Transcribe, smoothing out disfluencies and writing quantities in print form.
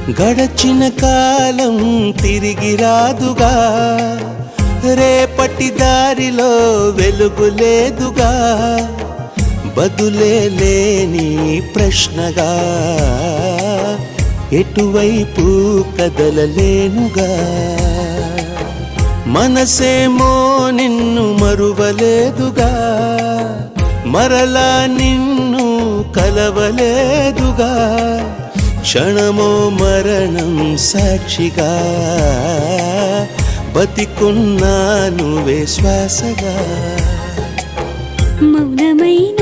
గడచిన కాలం తిరిగి రాదుగా, రేపటి దారిలో వెలుగు లేదుగా, బదులే లేని ప్రశ్నగా ఎటువైపు కదలలేనుగా. మనసేమో నిన్ను మరువలేదుగా, మరలా నిన్ను కలవలేదుగా, క్షణమో మరణం సాక్షిగా బతికున్నాను శ్వాసగా. మౌనమైన